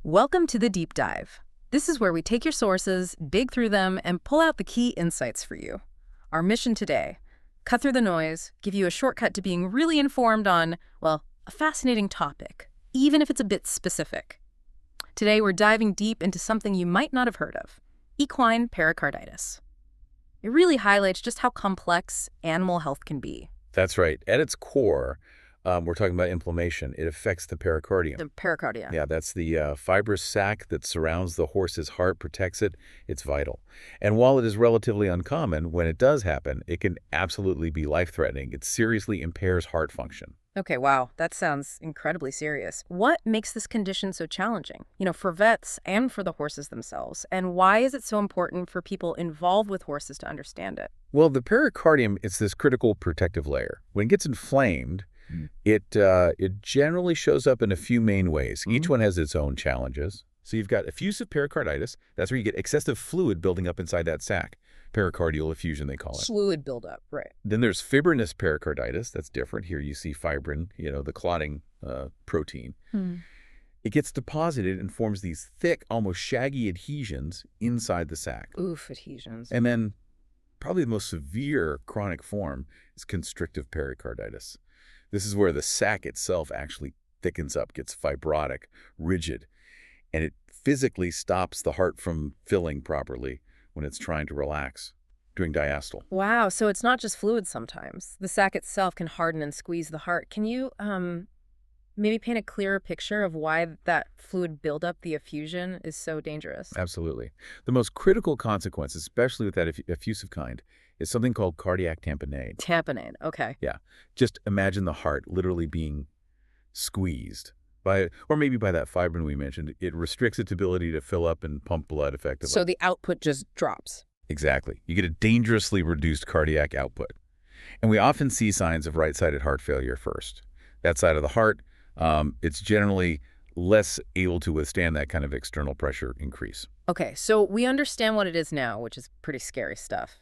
Welcome to the Deep Dive. This is where we take your sources, dig through them, and pull out the key insights for you. Our mission today: cut through the noise, give you a shortcut to being really informed on, well, a fascinating topic, even if it's a bit specific. Today, we're diving deep into something you might not have heard of: equine pericarditis. It really highlights just how complex animal health can be. That's right. At its core, we're talking about inflammation. It affects the pericardium. The pericardia. Yeah, that's the fibrous sac that surrounds the horse's heart, protects it. It's vital. And while it is relatively uncommon, when it does happen, it can absolutely be life-threatening. It seriously impairs heart function. Okay, wow, that sounds incredibly serious. What makes this condition so challenging, for vets and for the horses themselves? And why is it so important for people involved with horses to understand it? Well, the pericardium is this critical protective layer. When it gets inflamed, it generally shows up in a few main ways. Each one has its own challenges. So you've got effusive pericarditis. That's where you get excessive fluid building up inside that sac. Pericardial effusion, they call it. Fluid buildup, right. Then there's fibrinous pericarditis. That's different. Here you see fibrin, the clotting protein. It gets deposited and forms these thick, almost shaggy adhesions inside the sac. Oof, adhesions. And then probably the most severe chronic form is constrictive pericarditis. This is where the sac itself actually thickens up, gets fibrotic, rigid, and it physically stops the heart from filling properly when it's trying to relax during diastole. Wow, so it's not just fluid sometimes. The sac itself can harden and squeeze the heart. Can you maybe paint a clearer picture of why that fluid buildup, the effusion, is so dangerous? Absolutely. The most critical consequence, especially with that effusive kind, is something called cardiac tamponade. Tamponade, okay. Yeah. Just imagine the heart literally being squeezed or maybe by that fibrin we mentioned. It restricts its ability to fill up and pump blood effectively. So the output just drops. Exactly. You get a dangerously reduced cardiac output. And we often see signs of right-sided heart failure first. That side of the heart, it's generally less able to withstand that kind of external pressure increase. Okay, so we understand what it is now, which is pretty scary stuff.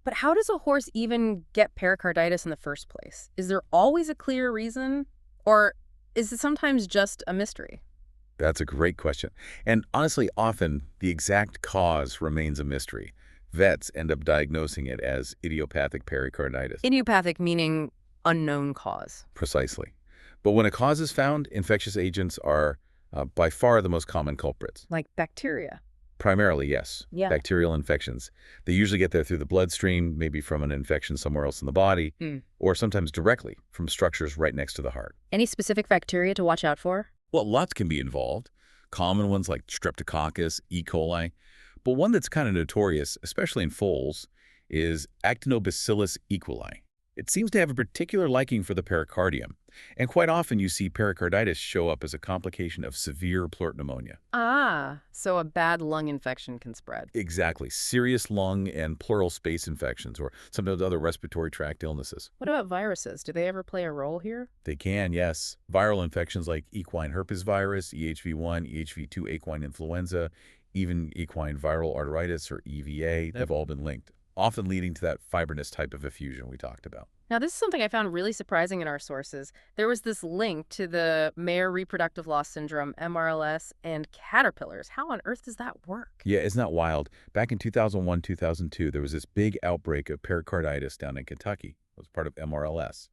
But how does a horse even get pericarditis in the first place? Is there always a clear reason? Or is it sometimes just a mystery? That's a great question. And honestly, often the exact cause remains a mystery. Vets end up diagnosing it as idiopathic pericarditis. Idiopathic meaning unknown cause. Precisely. But when a cause is found, infectious agents are by far the most common culprits. Like bacteria. Primarily, yes. Yeah. Bacterial infections. They usually get there through the bloodstream, maybe from an infection somewhere else in the body, or sometimes directly from structures right next to the heart. Any specific bacteria to watch out for? Well, lots can be involved. Common ones like Streptococcus, E. coli. But one that's kind of notorious, especially in foals, is Actinobacillus equine. It seems to have a particular liking for the pericardium, and quite often you see pericarditis show up as a complication of severe pleural pneumonia. Ah, so a bad lung infection can spread. Exactly. Serious lung and pleural space infections, or sometimes other respiratory tract illnesses. What about viruses? Do they ever play a role here? They can, yes. Viral infections like equine herpes virus, EHV1, EHV2 equine influenza, even equine viral arteritis, or EVA, have all been linked, often leading to that fibrinous type of effusion we talked about. Now, this is something I found really surprising in our sources. There was this link to the mare reproductive loss syndrome, MRLS, and caterpillars. How on earth does that work? Yeah, isn't that wild? Back in 2001, 2002, there was this big outbreak of pericarditis down in Kentucky. It was part of MRLS.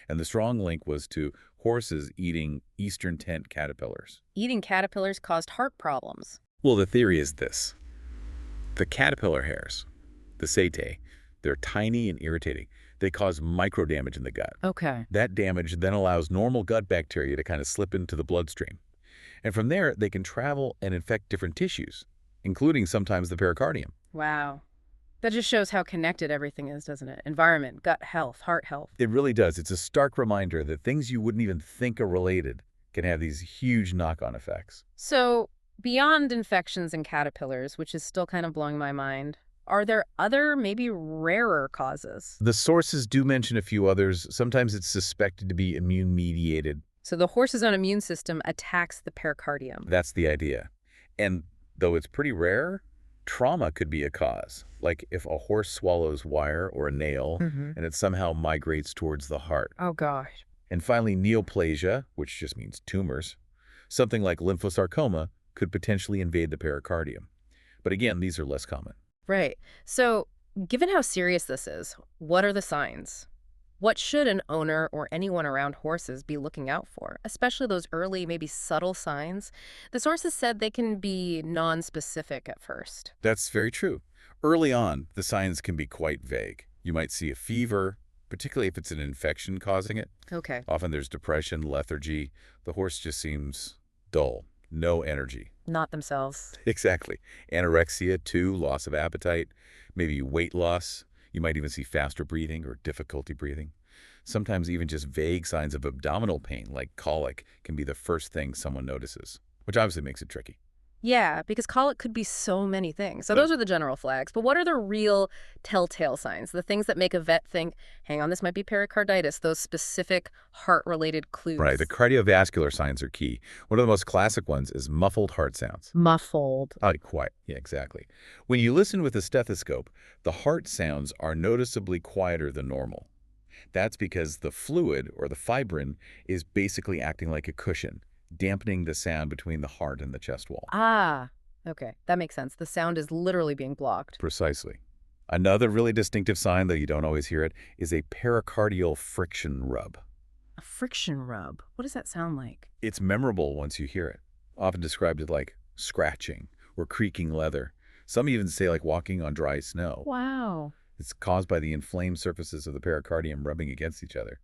And the strong link was to horses eating eastern tent caterpillars. Eating caterpillars caused heart problems. Well, the theory is this. The caterpillar hairs, the setae, they're tiny and irritating. They cause micro damage in the gut. Okay. That damage then allows normal gut bacteria to kind of slip into the bloodstream. And from there, they can travel and infect different tissues, including sometimes the pericardium. Wow. That just shows how connected everything is, doesn't it? Environment, gut health, heart health. It really does. It's a stark reminder that things you wouldn't even think are related can have these huge knock-on effects. So, beyond infections and caterpillars, which is still kind of blowing my mind, are there other, maybe rarer causes? The sources do mention a few others. Sometimes it's suspected to be immune-mediated. So the horse's own immune system attacks the pericardium. That's the idea. And though it's pretty rare, trauma could be a cause. Like if a horse swallows wire or a nail and it somehow migrates towards the heart. Oh, gosh. And finally, neoplasia, which just means tumors. Something like lymphosarcoma could potentially invade the pericardium. But again, these are less common. Right. So, given how serious this is, what are the signs? What should an owner or anyone around horses be looking out for, especially those early, maybe subtle signs? The sources said they can be non-specific at first. That's very true. Early on, the signs can be quite vague. You might see a fever, particularly if it's an infection causing it. Okay. Often there's depression, lethargy. The horse just seems dull, no energy. Not themselves. Exactly. Anorexia, too, loss of appetite, maybe weight loss. You might even see faster breathing or difficulty breathing. Sometimes even just vague signs of abdominal pain, like colic, can be the first thing someone notices, which obviously makes it tricky. Yeah, because colic could be so many things. So those are the general flags. But what are the real telltale signs? The things that make a vet think, hang on, this might be pericarditis, those specific heart-related clues. Right, the cardiovascular signs are key. One of the most classic ones is muffled heart sounds. Muffled. Oh, quiet. Yeah, exactly. When you listen with a stethoscope, the heart sounds are noticeably quieter than normal. That's because the fluid, or the fibrin, is basically acting like a cushion, dampening the sound between the heart and the chest wall. Ah, okay. That makes sense. The sound is literally being blocked. Precisely. Another really distinctive sign, though you don't always hear it, is a pericardial friction rub. A friction rub. What does that sound like? It's memorable once you hear it, often described as like scratching or creaking leather. Some even say like walking on dry snow. Wow. It's caused by the inflamed surfaces of the pericardium rubbing against each other.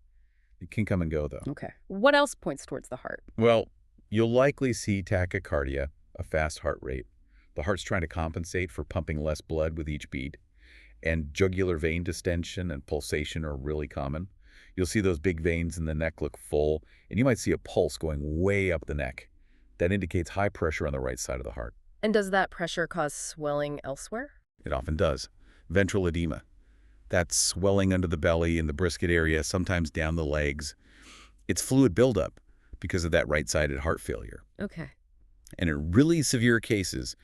It can come and go, though. Okay. What else points towards the heart? Well, you'll likely see tachycardia, a fast heart rate. The heart's trying to compensate for pumping less blood with each beat. And jugular vein distension and pulsation are really common. You'll see those big veins in the neck look full, and you might see a pulse going way up the neck. That indicates high pressure on the right side of the heart. And does that pressure cause swelling elsewhere? It often does. Ventral edema. That's swelling under the belly in the brisket area, sometimes down the legs. It's fluid buildup because of that right-sided heart failure. Okay. And in really severe cases,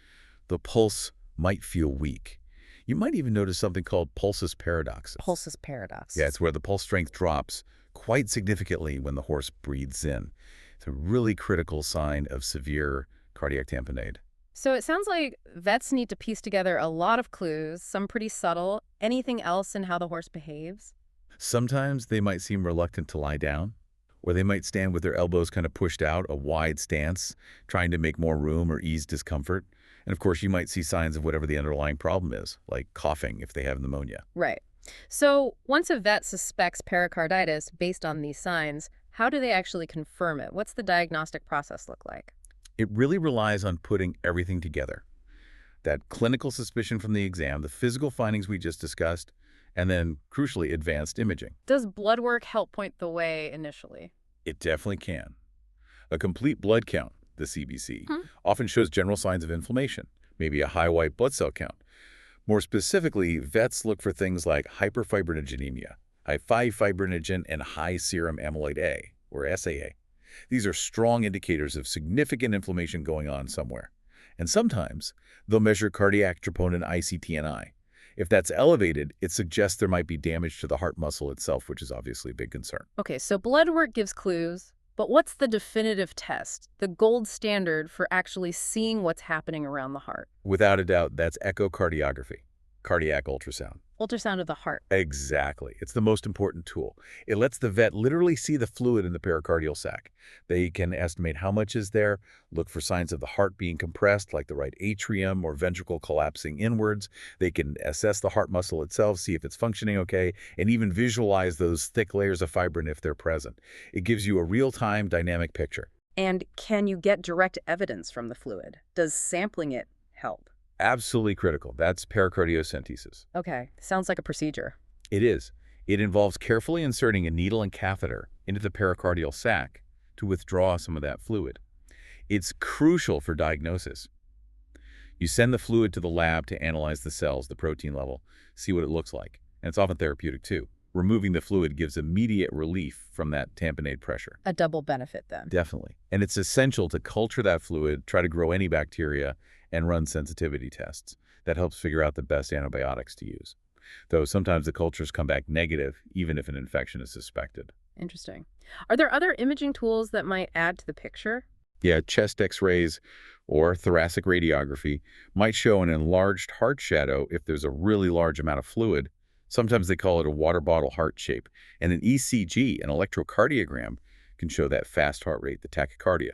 the pulse might feel weak. You might even notice something called pulsus paradoxus. Pulsus paradoxus. Yeah, it's where the pulse strength drops quite significantly when the horse breathes in. It's a really critical sign of severe cardiac tamponade. So it sounds like vets need to piece together a lot of clues, some pretty subtle. Anything else in how the horse behaves? Sometimes they might seem reluctant to lie down, or they might stand with their elbows kind of pushed out, a wide stance, trying to make more room or ease discomfort. And of course, you might see signs of whatever the underlying problem is, like coughing if they have pneumonia. Right. So once a vet suspects pericarditis based on these signs, how do they actually confirm it? What's the diagnostic process look like? It really relies on putting everything together. That clinical suspicion from the exam, the physical findings we just discussed, and then, crucially, advanced imaging. Does blood work help point the way initially? It definitely can. A complete blood count, the CBC, often shows general signs of inflammation, maybe a high white blood cell count. More specifically, vets look for things like hyperfibrinogenemia, high fibrinogen, and high serum amyloid A, or SAA. These are strong indicators of significant inflammation going on somewhere. And sometimes, they'll measure cardiac troponin ICTNI. If that's elevated, it suggests there might be damage to the heart muscle itself, which is obviously a big concern. Okay, so blood work gives clues, but what's the definitive test, the gold standard for actually seeing what's happening around the heart? Without a doubt, that's echocardiography, cardiac ultrasound. Ultrasound of the heart. Exactly. It's the most important tool. It lets the vet literally see the fluid in the pericardial sac. They can estimate how much is there, look for signs of the heart being compressed, like the right atrium or ventricle collapsing inwards. They can assess the heart muscle itself, see if it's functioning okay, and even visualize those thick layers of fibrin if they're present. It gives you a real-time dynamic picture. And can you get direct evidence from the fluid? Does sampling it help? Absolutely critical. That's pericardiocentesis. Okay, sounds like a procedure. It is. It involves carefully inserting a needle and catheter into the pericardial sac to withdraw some of that fluid. It's crucial for diagnosis. You send the fluid to the lab to analyze the cells, the protein level, see what it looks like. And it's often therapeutic too. Removing the fluid gives immediate relief from that tamponade pressure. A double benefit then. Definitely. And it's essential to culture that fluid, try to grow any bacteria, and run sensitivity tests. That helps figure out the best antibiotics to use. Though sometimes the cultures come back negative, even if an infection is suspected. Interesting. Are there other imaging tools that might add to the picture? Yeah, chest x-rays or thoracic radiography might show an enlarged heart shadow if there's a really large amount of fluid. Sometimes they call it a water bottle heart shape. And an ECG, an electrocardiogram, can show that fast heart rate, the tachycardia.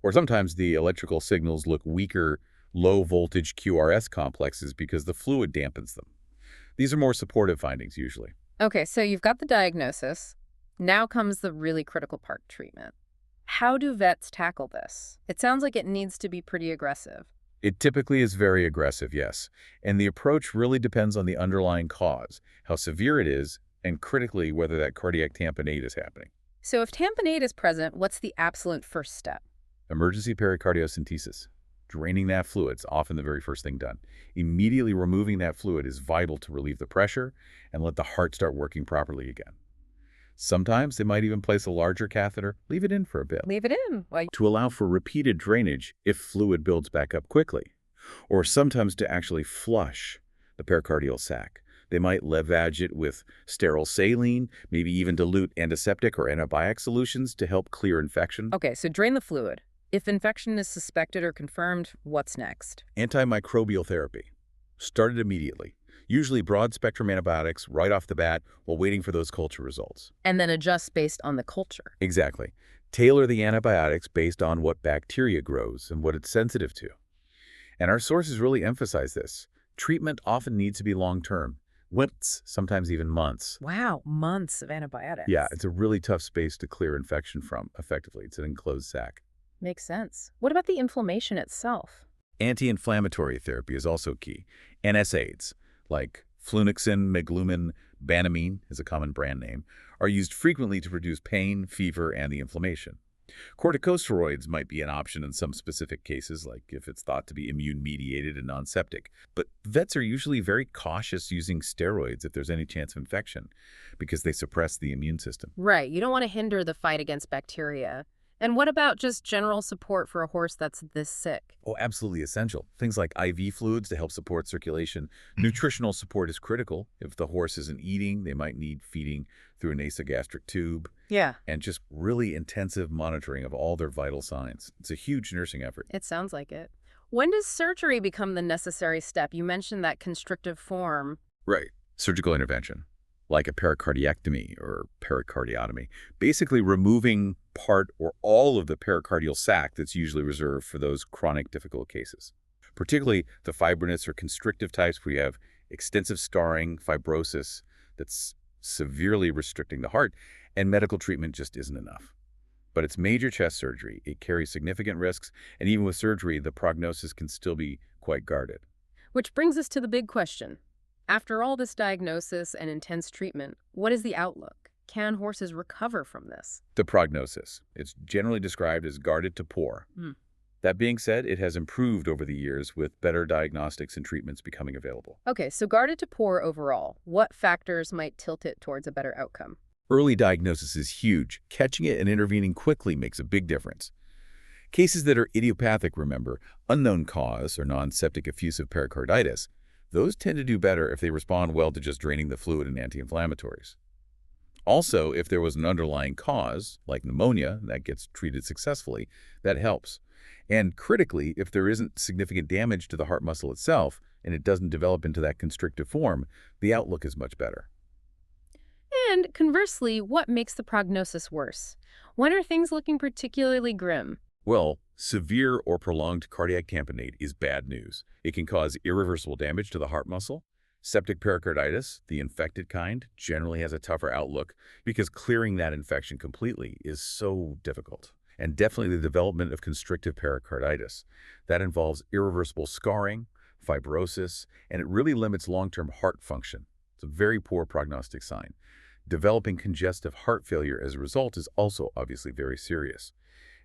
Or sometimes the electrical signals look weaker, low-voltage QRS complexes because the fluid dampens them. These are more supportive findings usually. Okay, so you've got the diagnosis. Now comes the really critical part, treatment. How do vets tackle this? It sounds like it needs to be pretty aggressive. It typically is very aggressive, yes, and the approach really depends on the underlying cause, how severe it is, and critically whether that cardiac tamponade is happening. So if tamponade is present, what's the absolute first step? Emergency pericardiocentesis. Draining that fluid is often the very first thing done. Immediately removing that fluid is vital to relieve the pressure and let the heart start working properly again. Sometimes they might even place a larger catheter, leave it in for a bit, Leave it in. to allow for repeated drainage if fluid builds back up quickly, or sometimes to actually flush the pericardial sac. They might lavage it with sterile saline, maybe even dilute antiseptic or antibiotic solutions to help clear infection. Okay, so drain the fluid. If infection is suspected or confirmed, what's next? Antimicrobial therapy. Started immediately. Usually broad-spectrum antibiotics right off the bat while waiting for those culture results. And then adjust based on the culture. Exactly. Tailor the antibiotics based on what bacteria grows and what it's sensitive to. And our sources really emphasize this. Treatment often needs to be long-term. Weeks, sometimes even months. Wow, months of antibiotics. Yeah, it's a really tough space to clear infection from, effectively. It's an enclosed sac. Makes sense. What about the inflammation itself? Anti-inflammatory therapy is also key. NSAIDs, like flunixin, meglumine, banamine is a common brand name, are used frequently to reduce pain, fever, and the inflammation. Corticosteroids might be an option in some specific cases, like if it's thought to be immune-mediated and non-septic. But vets are usually very cautious using steroids if there's any chance of infection, because they suppress the immune system. Right, you don't want to hinder the fight against bacteria. And what about just general support for a horse that's this sick? Oh, absolutely essential. Things like IV fluids to help support circulation. Nutritional support is critical. If the horse isn't eating, they might need feeding through a nasogastric tube. Yeah. And just really intensive monitoring of all their vital signs. It's a huge nursing effort. It sounds like it. When does surgery become the necessary step? You mentioned that constrictive form. Right. Surgical intervention, like a pericardiectomy or pericardiotomy, basically removing part or all of the pericardial sac that's usually reserved for those chronic difficult cases. Particularly the fibrinous or constrictive types where you have extensive scarring, fibrosis that's severely restricting the heart, and medical treatment just isn't enough. But it's major chest surgery. It carries significant risks, and even with surgery, the prognosis can still be quite guarded. Which brings us to the big question. After all this diagnosis and intense treatment, what is the outlook? Can horses recover from this? The prognosis. It's generally described as guarded to poor. That being said, it has improved over the years with better diagnostics and treatments becoming available. Okay, so guarded to poor overall. What factors might tilt it towards a better outcome? Early diagnosis is huge. Catching it and intervening quickly makes a big difference. Cases that are idiopathic, remember, unknown cause or non-septic effusive pericarditis, those tend to do better if they respond well to just draining the fluid and anti-inflammatories. Also, if there was an underlying cause, like pneumonia, that gets treated successfully, that helps. And critically, if there isn't significant damage to the heart muscle itself and it doesn't develop into that constrictive form, the outlook is much better. And conversely, what makes the prognosis worse? When are things looking particularly grim? Well, severe or prolonged cardiac tamponade is bad news. It can cause irreversible damage to the heart muscle. Septic pericarditis, the infected kind, generally has a tougher outlook because clearing that infection completely is so difficult. And definitely the development of constrictive pericarditis. That involves irreversible scarring, fibrosis, and it really limits long-term heart function. It's a very poor prognostic sign. Developing congestive heart failure as a result is also obviously very serious.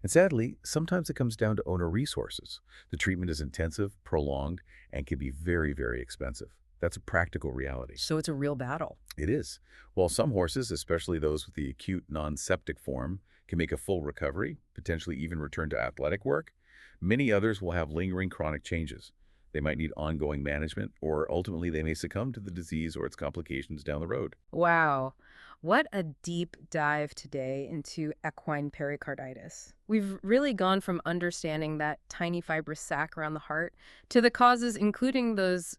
And sadly, sometimes it comes down to owner resources. The treatment is intensive, prolonged, and can be very, very expensive. That's a practical reality. So it's a real battle. It is. While some horses, especially those with the acute non-septic form, can make a full recovery, potentially even return to athletic work, many others will have lingering chronic changes. They might need ongoing management, or ultimately they may succumb to the disease or its complications down the road. Wow. What a deep dive today into equine pericarditis. We've really gone from understanding that tiny fibrous sac around the heart to the causes, including those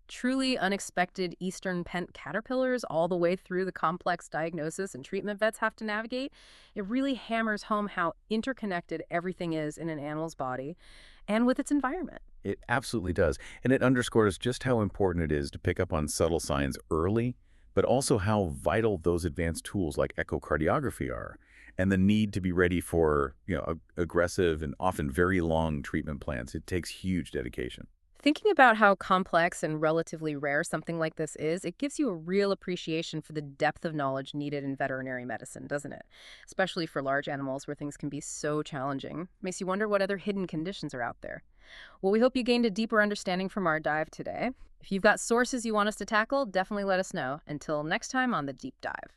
truly unexpected eastern pent caterpillars, all the way through the complex diagnosis and treatment vets have to navigate. It really hammers home how interconnected everything is in an animal's body and with its environment. It absolutely does. And it underscores just how important it is to pick up on subtle signs early, but also how vital those advanced tools like echocardiography are, and the need to be ready for, aggressive and often very long treatment plans. It takes huge dedication. Thinking about how complex and relatively rare something like this is, it gives you a real appreciation for the depth of knowledge needed in veterinary medicine, doesn't it? Especially for large animals where things can be so challenging. Makes you wonder what other hidden conditions are out there. Well, we hope you gained a deeper understanding from our dive today. If you've got sources you want us to tackle, definitely let us know. Until next time on The Deep Dive.